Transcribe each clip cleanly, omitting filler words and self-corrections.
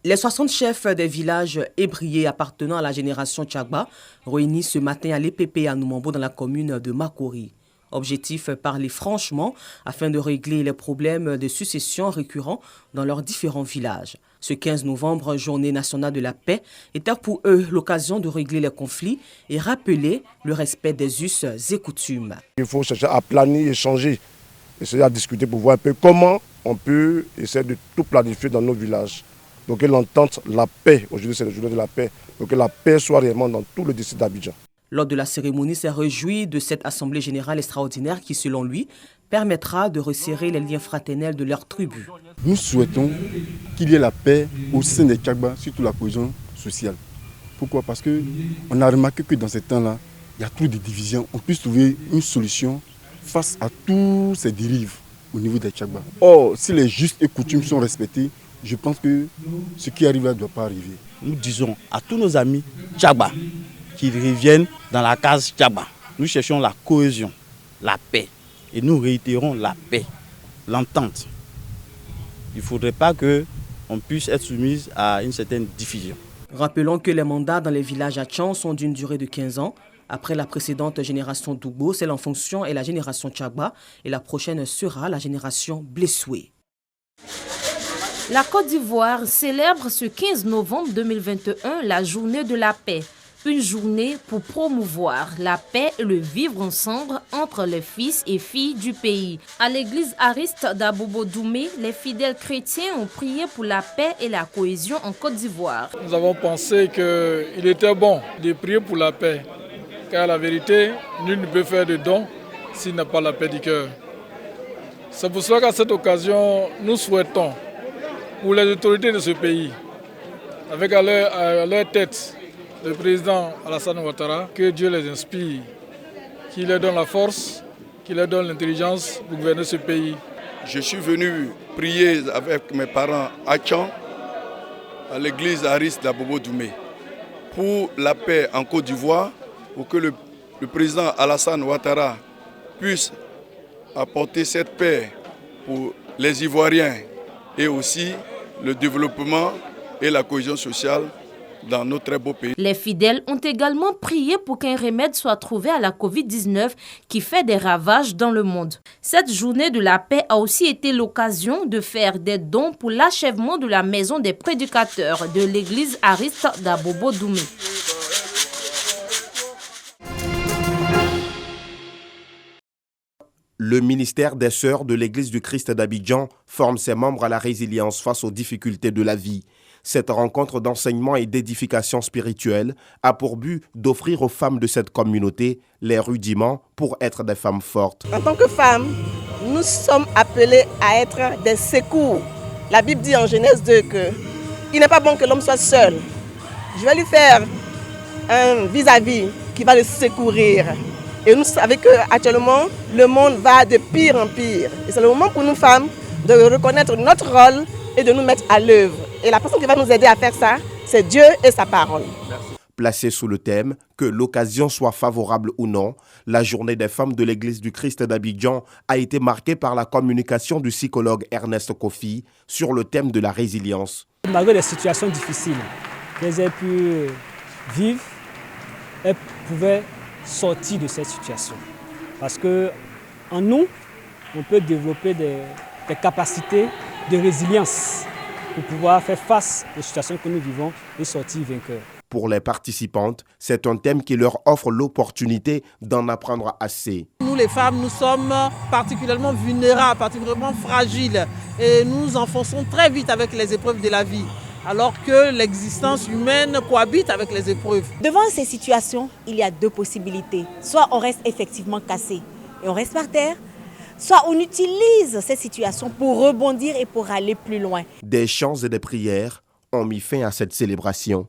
Les 60 chefs des villages ébriés appartenant à la génération Tchagba réunis ce matin à l'EPP à Noumambo dans la commune de Makori. Objectif, parler franchement afin de régler les problèmes de succession récurrents dans leurs différents villages. Ce 15 novembre, journée nationale de la paix, était pour eux l'occasion de régler les conflits et rappeler le respect des us et coutumes. Il faut chercher à planifier, échanger, essayer à discuter pour voir un peu comment on peut essayer de tout planifier dans nos villages. Donc l'entente, la paix, aujourd'hui c'est la journée de la paix, donc que la paix soit réellement dans tout le district d'Abidjan. Lors de la cérémonie, s'est réjoui de cette assemblée générale extraordinaire qui, selon lui, permettra de resserrer les liens fraternels de leur tribu. Nous souhaitons qu'il y ait la paix au sein des Tchagba, surtout la cohésion sociale. Pourquoi? Parce qu'on a remarqué que dans ces temps-là, il y a trop de divisions. On puisse trouver une solution face à toutes ces dérives au niveau des Tchagba. Or, si les justes et coutumes sont respectés, je pense que ce qui arrive là ne doit pas arriver. Nous disons à tous nos amis Tchagba qu'ils reviennent dans la case Tchagba. Nous cherchons la cohésion, la paix. Et nous réitérons la paix, l'entente. Il ne faudrait pas qu'on puisse être soumis à une certaine division. Rappelons que les mandats dans les villages à Tchan sont d'une durée de 15 ans. Après la précédente génération Dougbo, celle en fonction est la génération Tchagba et la prochaine sera la génération Blessoué. La Côte d'Ivoire célèbre ce 15 novembre 2021 la journée de la paix. Une journée pour promouvoir la paix et le vivre ensemble entre les fils et filles du pays. À l'église Ariste d'Abobo-Doumé, les fidèles chrétiens ont prié pour la paix et la cohésion en Côte d'Ivoire. Nous avons pensé qu'il était bon de prier pour la paix, car la vérité, nul ne peut faire de don s'il n'a pas la paix du cœur. C'est pour cela qu'à cette occasion, nous souhaitons pour les autorités de ce pays, avec à leur tête le président Alassane Ouattara, que Dieu les inspire, qu'il leur donne la force, qu'il leur donne l'intelligence pour gouverner ce pays. Je suis venu prier avec mes parents à Tchan, à l'église Ariste d'Abobo-Doumé, pour la paix en Côte d'Ivoire, pour que le président Alassane Ouattara puisse apporter cette paix pour les Ivoiriens et aussi le développement et la cohésion sociale dans notre très beau pays. Les fidèles ont également prié pour qu'un remède soit trouvé à la Covid-19 qui fait des ravages dans le monde. Cette journée de la paix a aussi été l'occasion de faire des dons pour l'achèvement de la maison des prédicateurs de l'église Ariste d'Abobo-Doumé. Le ministère des Sœurs de l'Église du Christ d'Abidjan forme ses membres à la résilience face aux difficultés de la vie. Cette rencontre d'enseignement et d'édification spirituelle a pour but d'offrir aux femmes de cette communauté les rudiments pour être des femmes fortes. En tant que femmes, nous sommes appelés à être des secours. La Bible dit en Genèse 2 qu'il n'est pas bon que l'homme soit seul. Je vais lui faire un vis-à-vis qui va le secourir. Et nous savons qu'actuellement, le monde va de pire en pire. Et c'est le moment pour nous femmes de reconnaître notre rôle et de nous mettre à l'œuvre. Et la personne qui va nous aider à faire ça, c'est Dieu et sa parole. Placée sous le thème « Que l'occasion soit favorable ou non », la journée des femmes de l'Église du Christ d'Abidjan a été marquée par la communication du psychologue Ernest Kofi sur le thème de la résilience. Malgré les situations difficiles qu'elles aient pu vivre, elles pouvaient sortir de cette situation. Parce qu'en nous, on peut développer des capacités de résilience pour pouvoir faire face aux situations que nous vivons et sortir vainqueurs. Pour les participantes, c'est un thème qui leur offre l'opportunité d'en apprendre assez. Nous les femmes, nous sommes particulièrement vulnérables, particulièrement fragiles et nous enfonçons très vite avec les épreuves de la vie. Alors que l'existence humaine cohabite avec les épreuves. Devant ces situations, il y a deux possibilités. Soit on reste effectivement cassé et on reste par terre, soit on utilise ces situations pour rebondir et pour aller plus loin. Des chants et des prières ont mis fin à cette célébration.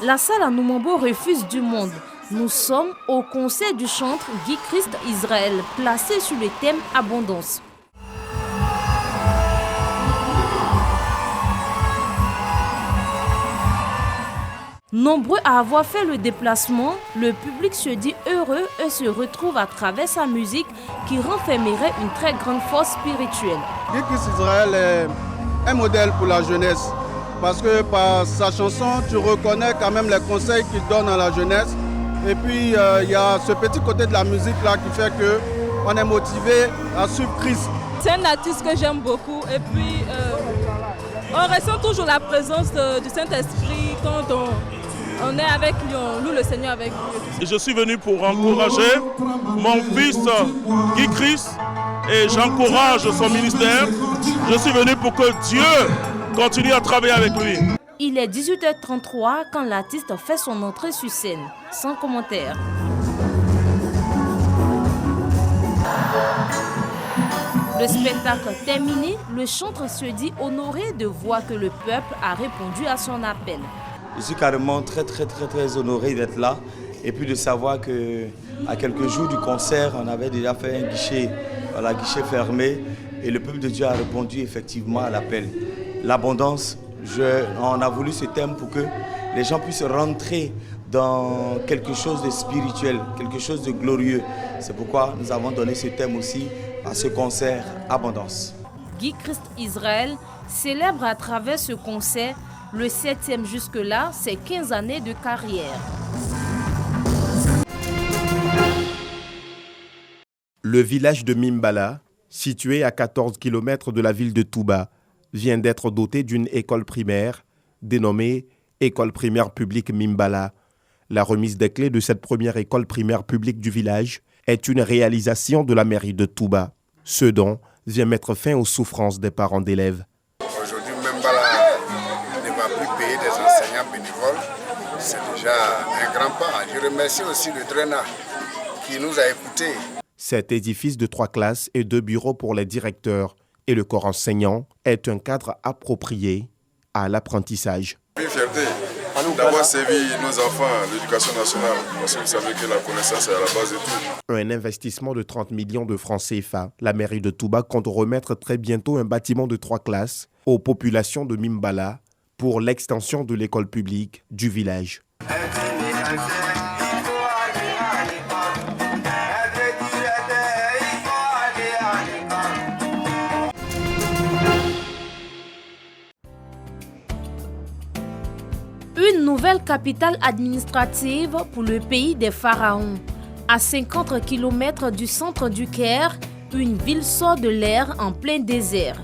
La salle à Noumambo refuse du monde. Nous sommes au concert du chantre Guy Christ Israël, placé sur le thème Abondance. Nombreux à avoir fait le déplacement, le public se dit heureux et se retrouve à travers sa musique qui renfermerait une très grande force spirituelle. Guy Christ Israël est un modèle pour la jeunesse parce que par sa chanson, tu reconnais quand même les conseils qu'il donne à la jeunesse. Et puis il y a ce petit côté de la musique là qui fait qu'on est motivé à suivre Christ. C'est un artiste que j'aime beaucoup et puis on ressent toujours la présence du Saint-Esprit quand on est avec lui, on loue le Seigneur avec lui. Je suis venu pour encourager mon fils Guy Christ et j'encourage son ministère. Je suis venu pour que Dieu continue à travailler avec lui. Il est 18h33 quand l'artiste fait son entrée sur scène, sans commentaire. Le spectacle terminé, le chanteur se dit honoré de voir que le peuple a répondu à son appel. Je suis carrément très honoré d'être là et puis de savoir qu'à quelques jours du concert, on avait déjà fait un guichet fermé et le peuple de Dieu a répondu effectivement à l'appel. L'abondance, on a voulu ce thème pour que les gens puissent rentrer dans quelque chose de spirituel, quelque chose de glorieux. C'est pourquoi nous avons donné ce thème aussi à ce concert Abondance. Guy Christ Israël célèbre à travers ce concert le 7e jusque-là, ses 15 années de carrière. Le village de Mimbala, situé à 14 km de la ville de Touba, vient d'être doté d'une école primaire dénommée École primaire publique Mimbala. La remise des clés de cette première école primaire publique du village est une réalisation de la mairie de Touba. Ce don vient mettre fin aux souffrances des parents d'élèves. Aujourd'hui, Mimbala ne va plus payer des enseignants bénévoles. C'est déjà un grand pas. Je remercie aussi le DRENA qui nous a écoutés. Cet édifice de 3 classes et 2 bureaux pour les directeurs et le corps enseignant est un cadre approprié à l'apprentissage. Une fierté d'avoir servi nos enfants à l'éducation nationale, parce que vous savez que la connaissance est à la base de tout. Un investissement de 30 millions de francs CFA. La mairie de Touba compte remettre très bientôt un bâtiment de 3 classes aux populations de Mimbala pour l'extension de l'école publique du village. Une nouvelle capitale administrative pour le pays des pharaons. À 50 km du centre du Caire, une ville sort de l'air en plein désert.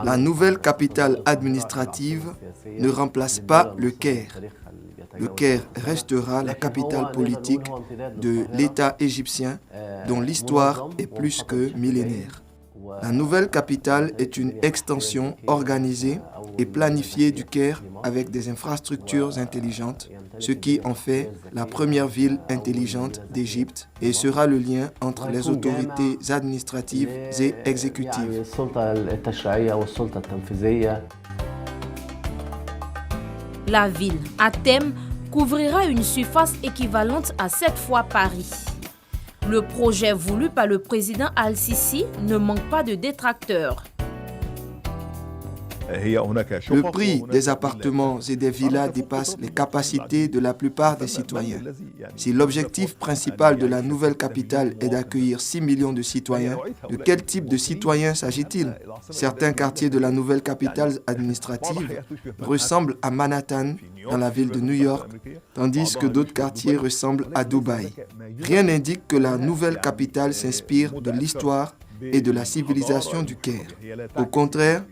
La nouvelle capitale administrative ne remplace pas le Caire. Le Caire restera la capitale politique de l'État égyptien dont l'histoire est plus que millénaire. La nouvelle capitale est une extension organisée et planifiée du Caire avec des infrastructures intelligentes, ce qui en fait la première ville intelligente d'Égypte et sera le lien entre les autorités administratives et exécutives. La ville, à thème, couvrira une surface équivalente à 7 fois Paris. Le projet voulu par le président Al-Sisi ne manque pas de détracteurs. Le prix des appartements et des villas dépasse les capacités de la plupart des citoyens. Si l'objectif principal de la nouvelle capitale est d'accueillir 6 millions de citoyens, de quel type de citoyens s'agit-il? Certains quartiers de la nouvelle capitale administrative ressemblent à Manhattan, dans la ville de New York, tandis que d'autres quartiers ressemblent à Dubaï. Rien n'indique que la nouvelle capitale s'inspire de l'histoire et de la civilisation du Caire. Au contraire,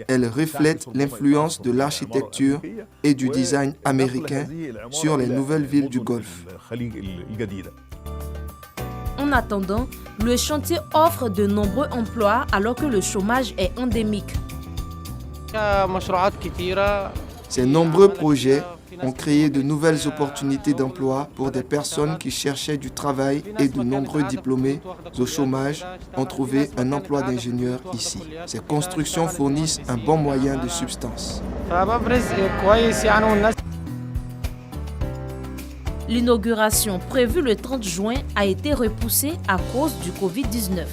elle reflète l'influence de l'architecture et du design américain sur les nouvelles villes du Golfe. En attendant, le chantier offre de nombreux emplois alors que le chômage est endémique. Ces nombreux projets ont créé de nouvelles opportunités d'emploi pour des personnes qui cherchaient du travail et de nombreux diplômés au chômage ont trouvé un emploi d'ingénieur ici. Ces constructions fournissent un bon moyen de subsistance. L'inauguration prévue le 30 juin a été repoussée à cause du Covid-19.